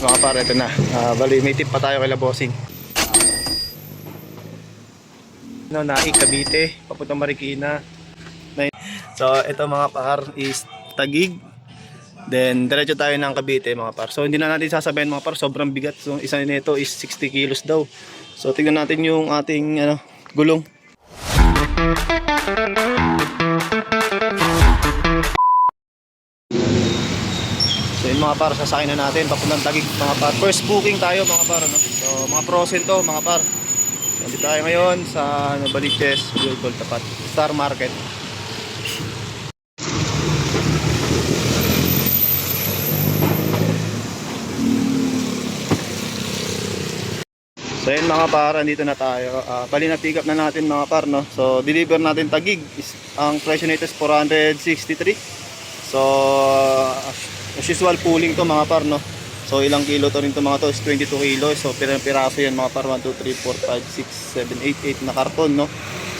Mga par, ito na. Bali, may tip pa tayo kay Bossing. Naik, Cavite, papuntang Marikina. So, ito mga par is Taguig. Then, diretso tayo ng Cavite mga par. So, hindi na natin sasabihin mga par, sobrang bigat. So, isa nito is 60 kilos daw. So, tingnan natin yung ating gulong. So yun mga par, sasakyan na natin papuntang Taguig mga par. First booking tayo mga par, no? So mga Frozen to mga par. So dito tayo ngayon sa Novaliches, Bicol tapat Star Market. So yun mga par, andito na tayo. Bali na pick up na natin mga par, no? So deliver natin Taguig. Ang presyo nito is 463. So as usual pooling to mga par, no? So ilang kilo to rin to mga to is 22 kilos. So piraso yan mga par, 1, 2, 3, 4, 5, 6, 7, 8 na karton, no?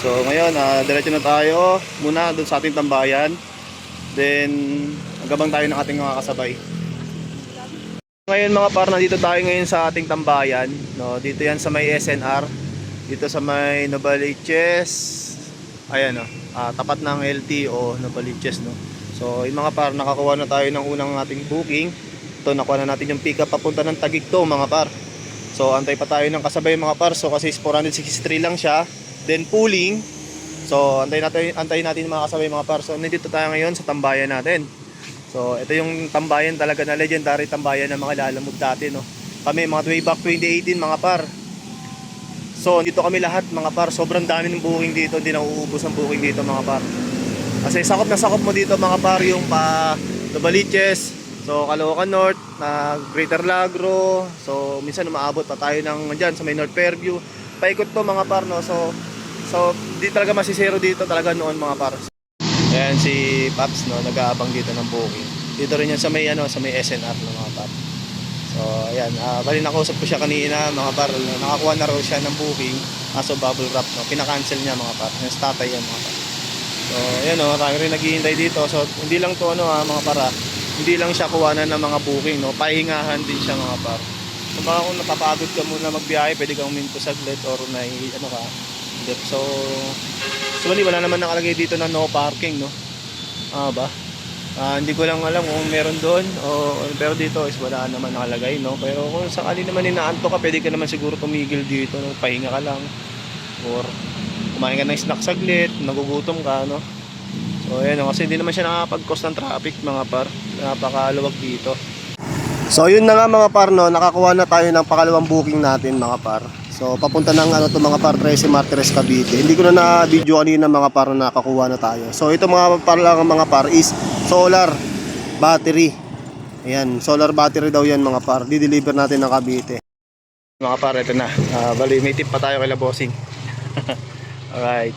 So ngayon diretso na tayo muna doon sa ating tambayan. Then agabang tayo ng ating mga kasabay. Ngayon mga par, nandito tayo ngayon sa ating tambayan, no? Dito yan sa may SNR, dito sa may Novaliches. Ayan, no? Tapat ng LTO Novaliches, no? So yung mga par, nakakuha na tayo ng unang ating booking. Ito, nakuha na natin yung pick up papunta ng Taguig to mga par. So antay pa tayo ng kasabay mga par. So kasi 463 lang siya. Then pooling. So antayin natin yung mga kasabay mga par. So nandito tayo ngayon sa tambayan natin. So ito yung tambayan talaga na legendary tambayan ng mga lalamog dati, no? Kami mga way back 2018 mga par. So dito kami lahat mga par. Sobrang dami ng booking dito. Hindi na uubos ang booking dito mga par. Kasi sakop na sakop mo dito mga par yung pa Novaliches, so Caloocan North, Greater Lagro. So minsan umaabot pa tayo ng diyan sa may North Fairview. Paikot to mga par, no. So di talaga masisero dito talaga noon mga par. Ayan si Paps, no, nag-aabang dito ng booking. Dito rin yan sa may sa may SNR, no, mga par. So ayan, bali nakausap ko siya kanina mga par. Nakakuha na raw siya ng booking aso bubble wrap, no. Pina-cancel niya mga par. Yung tatay yan mga par. So ayan, o, tayo rin naghihintay dito. So hindi lang to mga para, hindi lang siya kuwanan ng mga booking, no, pahingahan din siya mga par. So baka kung napapagod ka muna magbiyahe, pwede kang huminto saglit or ka. So wala naman nakalagay dito na no parking, no. Hindi ko lang alam kung meron doon pero dito is wala naman nakalagay, no. Pero kung sakali naman inaanto ka, pwede ka naman siguro tumigil dito, no, pahinga ka lang or kumain ka ng snack saglit, nagugutom ka, no. So ayan, kasi hindi naman siya nakakapag-cause ng traffic mga par, napakaluwag dito. So yun na nga mga par, no, nakakuha na tayo ng pakalawang booking natin mga par. So papunta ng to mga par, 13 Martires Cavite. Hindi ko na video kanina mga par na nakakuha na tayo. So ito mga par lang mga par is solar battery. Ayan, solar battery daw yan mga par. Di-deliver natin ng Cavite. Mga par, ito na. Bali, may tip pa tayo kay Bossing. Alright,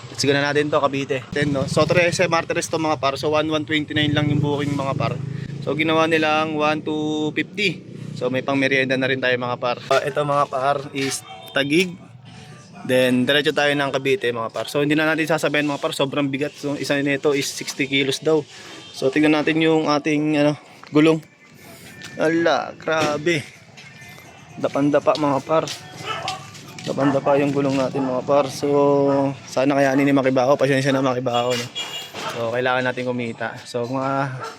let's go na natin to Cavite. Then, no? So 13 Martires to mga par. So 1,129 lang yung booking mga par. So ginawa nilang 1,250. So may pang merienda na rin tayo mga par. Ito mga par is Taguig. Then diretso tayo ng Cavite mga par. So hindi na natin sasabihin mga par, sobrang bigat. So isa nito is 60 kilos daw. So tingnan natin yung ating gulong. Ala, grabe. Dapan-dapa mga par. Dapan-dapa yung gulong natin mga par. So sana kayanin ni Makibaho. Pasensya na Makibaho, no? So kailangan natin kumita. So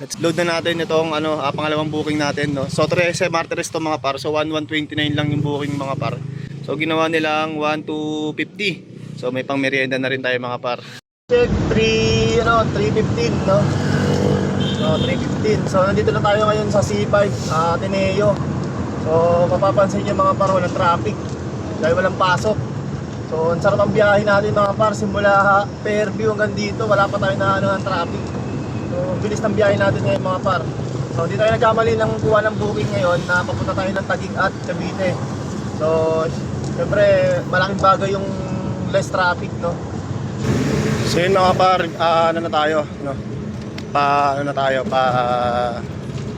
let's load na natin itong pangalawang booking natin, no. So 13 Martires to mga par. So 1,129 lang yung booking mga par. So ginawa nilang 1,250. So may pang merienda na rin tayo mga par. Check 315, no. So 315. So nandito na tayo ngayon sa C5 Ateneo. So mapapansin niyo mga par, walang traffic dahil walang pasok. So ang sarap ang biyahe natin mga par, simula Fairview hanggang dito wala pa tayo na ng traffic. So bilis ng biyahe natin ngayon mga par. So di tayo nagkamali ng kuha ng booking ngayon na papunta tayo ng Taguig at Cavite. So syempre malaking bagay yung less traffic, no. So yun mga par, na tayo, no. Pa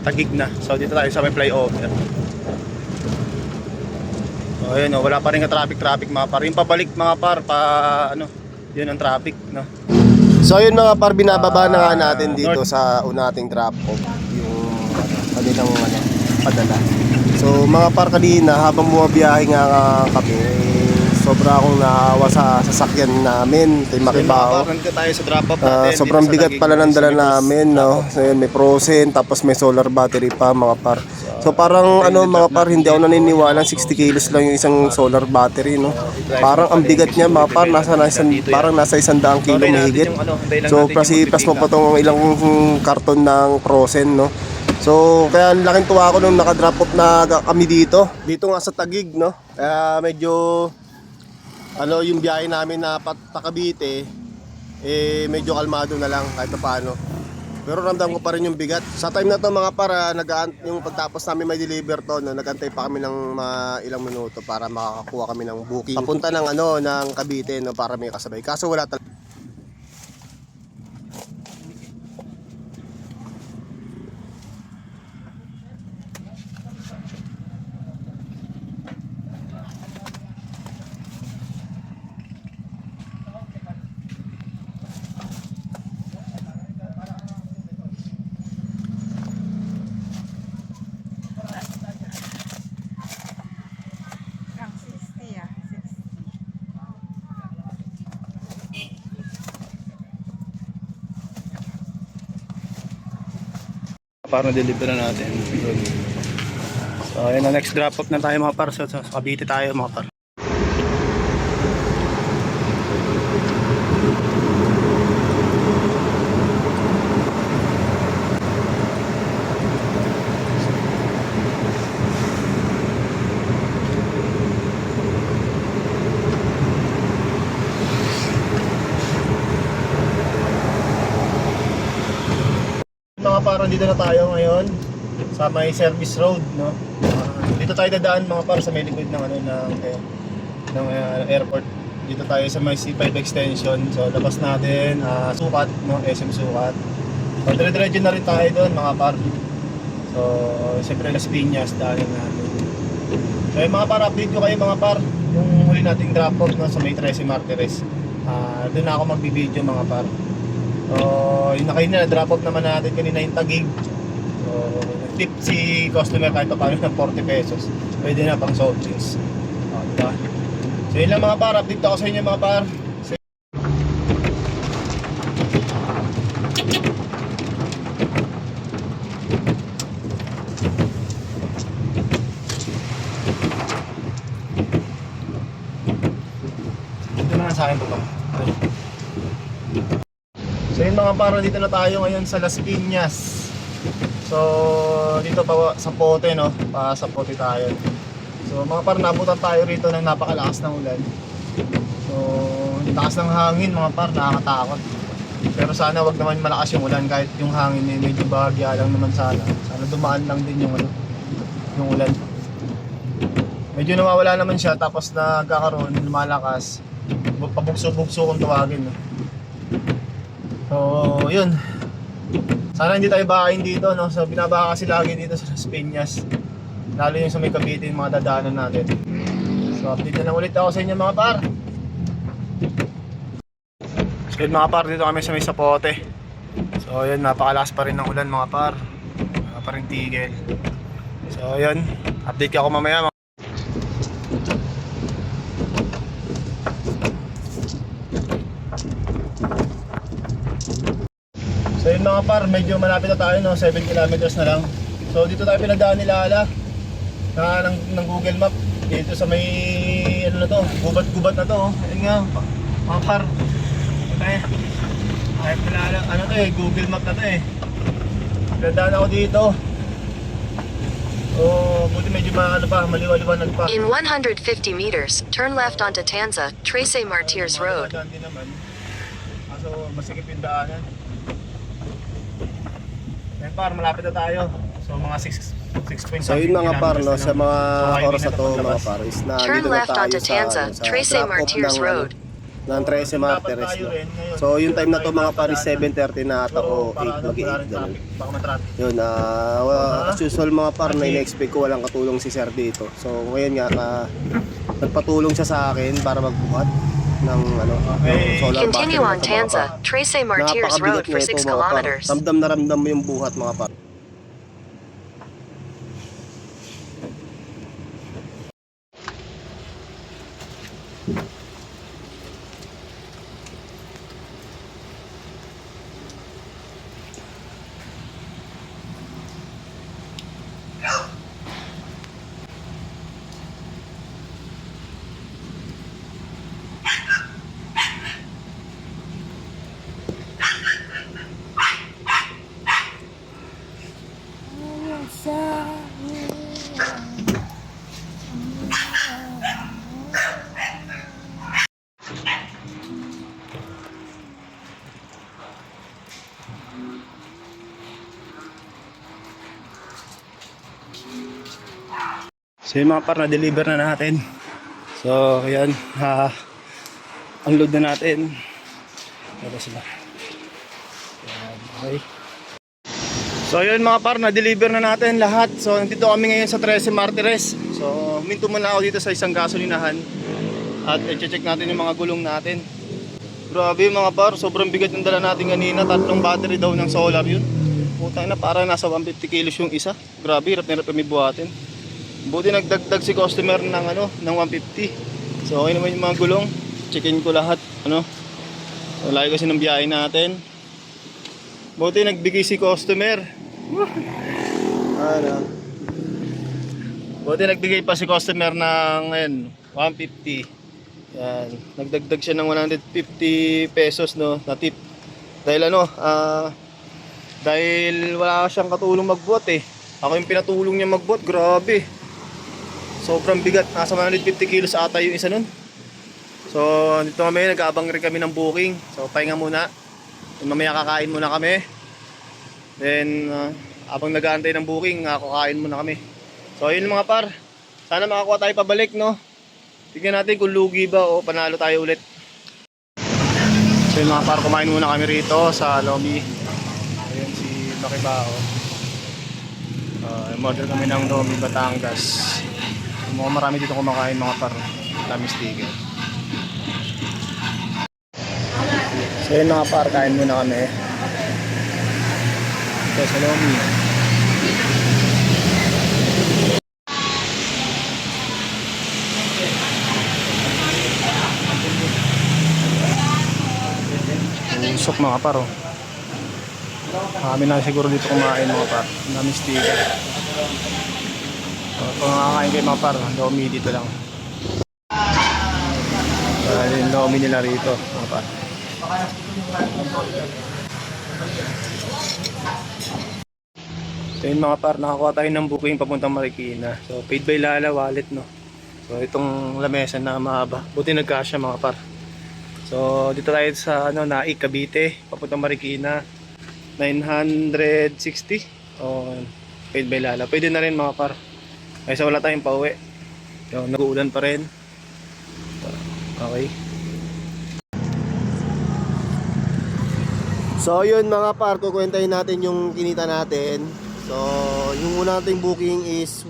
Taguig na. So dito tayo sa may flyover. So ayun, no, wala pa rin ka-traffic mga par. Yung pabalik mga par, yun ang traffic, no. So ayun mga par, binababa na nga natin dito sa unating drop off yung kanilang nagpapadala. So mga par, kanina habang bumabiyahe nga kami, sobra akong naawa sa sasakyan namin kay Makibao. Nandito tayo sa drop-off natin. Sobrang dito sa bigat Taguig, pala ng dala sa namin, no? So yun, may frozen, tapos may solar battery pa, mga par. So parang mga par, hindi ako naniniwala 60 kilos lang yung isang solar battery, no? Parang ang bigat niya, mga par, parang nasa 100 kilo mahigit. So plus mo pa tong ilang karton ng frozen, no? So kaya ang laking tuwa ko nung naka-drop off na kami dito nga sa Taguig, no? Kaya medyo yung biyahe namin na Cavite, medyo kalmado na lang kahit paano. Pero ramdam ko pa rin yung bigat. Sa time na to mga para yung pagtapos namin may deliver to, no, nagantay pa kami ng ilang minuto para makakakuha kami ng booking. Papunta ng ng Cavite, no, para may kasabay. Kaso wala talaga. Para deliver na natin. So ayun na, next drop off na tayo mga par. So Cavite tayo mga par. Mga parang dito na tayo ngayon sa may service road, no? Dito tayo dadaan mga par sa may likod ng airport. Dito tayo sa may C5 extension. So labas natin Sukat, no? SM Sukat. So dire-diretso na rin tayo doon mga par. So siyempre Las Piñas daanan natin. So yung mga par, update ko kayo mga par, yung huli nating drop off, no, sa may 13 Martires. Doon na ako magbibideo mga par. So, yun na kayo na, drop off naman natin kanina yung Taguig. So, tip si customer kahit pa paano ng 40 pesos. Pwede na pang soft drinks. Diba? So, yun lang mga par, update ako sa inyo mga par. Dito na sa akin po ba? So yun mga para, dito na tayo ngayon sa Las Piñas. So dito pa sa Pote, no? Pa sa Pote tayo. So mga par, nabutan tayo rito ng napakalakas ng ulan. So lakas ng hangin mga par, nakakatakot. Pero sana wag naman malakas yung ulan, kahit yung hangin medyo bahagya lang naman sana. Sana dumaan lang din yung ulan. Medyo nawawala naman siya, tapos nagkakaroon, lumalakas. Pabugso-bugso kung tawagin, no? So, yun. Sana hindi tayo bakain dito, no? So, binabaka kasi lagi dito sa Las Piñas. Lalo yung sa may Cavite, yung mga dadaanan natin. So, update na lang ulit ako sa inyo mga par. So, yun mga par, dito kami sa may Sapote. So, yun, napakalakas pa rin ng ulan mga par. Wala pa rin tigil. So, yun. Update ako mamaya. So yun mga par, medyo malapit na tayo, no? 7 kilometers na lang. So dito tayo pinagdaan nila ng Google Map. Dito sa may gubat-gubat na to. Ayun nga mga par, kahit nila Google Map na to eh. Pinagdaan ako dito. Buti medyo maliwaliwanag pa. In 150 meters, turn left onto Tanza, Trece Martires Road. Kaso masikip yung daanan. Yan par, malapit na tayo. So mga 6.5. So yun mga par, no, sa mga oras na to mga par, is na Turn dito na left tayo onto Tanza, Trece Martires Road. Ng 13 Martires, no. So yung time na to mga par is 7:30 na ata o 8 mag-8 ganun. Yun, as usual mga par, na in-expect ko walang katulong si sir dito. So ngayon nga nagpatulong siya sa akin para magbuhat ng solar battery. Continue on Tanza, Trece Martires Road for 6 kilometers. Ramdam na ramdam mo yung buhat mga par. So yung mga par, na-deliver na natin. So ayan, unload na natin. Ito sila. Ayan, okay. So yun mga par, na-deliver na natin lahat. So nandito kami ngayon sa 13 Martires. So minto muna ako dito sa isang gasolinahan. At i-check natin yung mga gulong natin. Grabe mga par, sobrang bigat ng dala natin kanina. 3 battery daw ng solar yun. Putang na, parang nasa 150 kilos yung isa. Grabe, hirap na hirap kami buhatin. Buti nagdagdag si customer ng ng 150. So okay naman yung mga gulong. Checkin ko lahat, So, lagi kasi ng biyahe natin. Buti nagbigay si customer. Buti nagbigay pa si customer ng 150. Yan, nagdagdag siya ng 150 pesos na tip. Dahil dahil wala siyang katulong magbuhat eh. Ako yung pinatulong niya magbuhat, grabe. Sobrang bigat, nasa 150 kilos ata yung isa nun. So, dito kami, nag-aabang rin kami ng booking. So, pahinga muna. Mamaya kakain muna kami. Then, habang nag-aantay ng booking, kakain muna kami. So, yun mga par. Sana makakuha tayo pabalik, Tignan natin kung lugi ba o panalo tayo ulit. So, yun mga par, kumain muna kami rito sa Lomi. Ayan si Makibao. Model kami ng Lomi Batangas. Mukhang marami dito kumakain mga par. Dami sticker. So yun mga par, kain muna kami. Ito sa Lomi. Usok mga par. Kami na siguro dito kumain mga par. Dami sticker. Kung nakakain kayo mga par, Lomi dito lang. Yung Lomi nila rito mga par. So yun mga par, nakakuha tayo ng booking papuntang Marikina. So paid by Lala wallet So itong lamesa na mahaba. Buti nagkasya mga par. So dito tayo sa Naik, Cavite, papuntang Marikina. 960 paid by Lala. Pwede na rin mga par. Kaysa wala tayong pauwi. So, nag-uulan pa rin. Okay. So yun mga par, kukwentahin natin yung kinita natin. So yung una nating booking is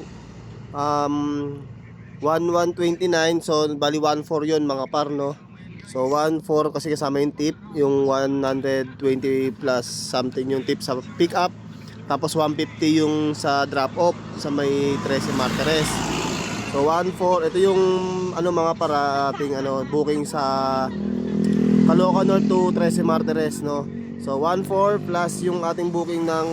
1129. So bali 14 yun mga par So 14 kasi kasama yung tip. Yung 120 plus something yung tip sa pick up. Tapos 150 yung sa drop off sa may 13 Martires. So 14, ito yung mga para ating booking sa Caloocan North to 13 Martires So 14 plus yung ating booking ng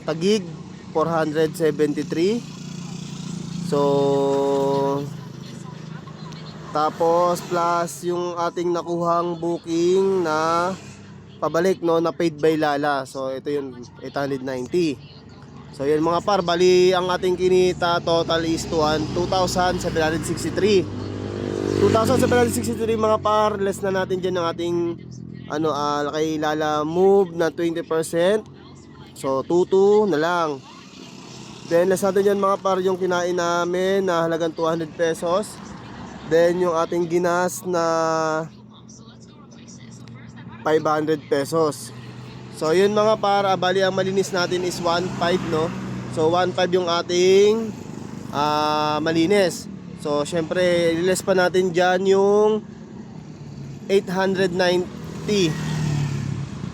Taguig 473. So tapos plus yung ating nakuhang booking na pabalik na paid by Lala. So ito yung 890. So yan mga par, bali ang ating kinita total is 2,763. 2,763 mga par, less na natin dyan ng ating kay Lala Move na 20%. So 22 na lang. Then less natin dyan mga par yung kinain namin na halagang 200 pesos. Then yung ating ginas na 500 pesos. So yun mga para, bali ang malinis natin is 1.5 So 1.5 yung ating malinis. So syempre less pa natin dyan yung 890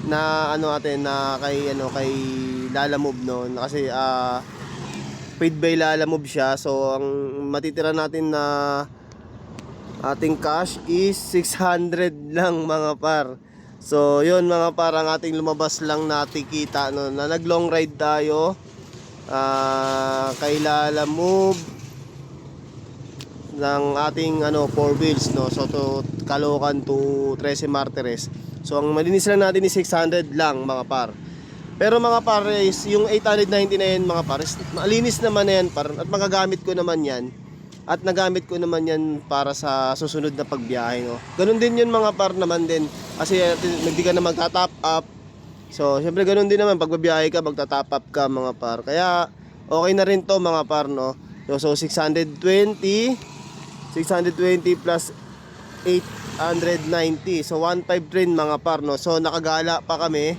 na na kay Lala Move kasi paid by Lala Move siya. So ang matitira natin na ating cash is 600 lang mga par. So yun mga parang ating lumabas lang natin kita na nag long ride tayo kay Lala Move ng ating 4 wheels So to Caloocan to 13 Martires. So ang malinis lang natin is 600 lang mga par. Pero mga par is yung 890 na yan mga par, malinis naman na yan par, at magagamit ko naman yan. At nagamit ko naman yan para sa susunod na pagbiyahe Ganun din yun mga par naman din. Kasi hindi ka na magta-top up. So syempre ganun din naman pag babiyahe ka, magta-top up ka mga par. Kaya okay na rin to mga par, no? So 620 plus 890. So 1.5 rin mga par, no? So nakagala pa kami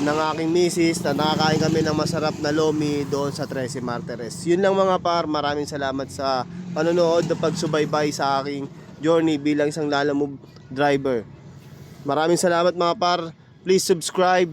ng aking misis na nakakain kami ng masarap na lomi doon sa 13 Martires. Yun lang mga par, maraming salamat sa panonood na pagsubaybay sa aking journey bilang isang Lalamove driver. Maraming salamat mga par. Please subscribe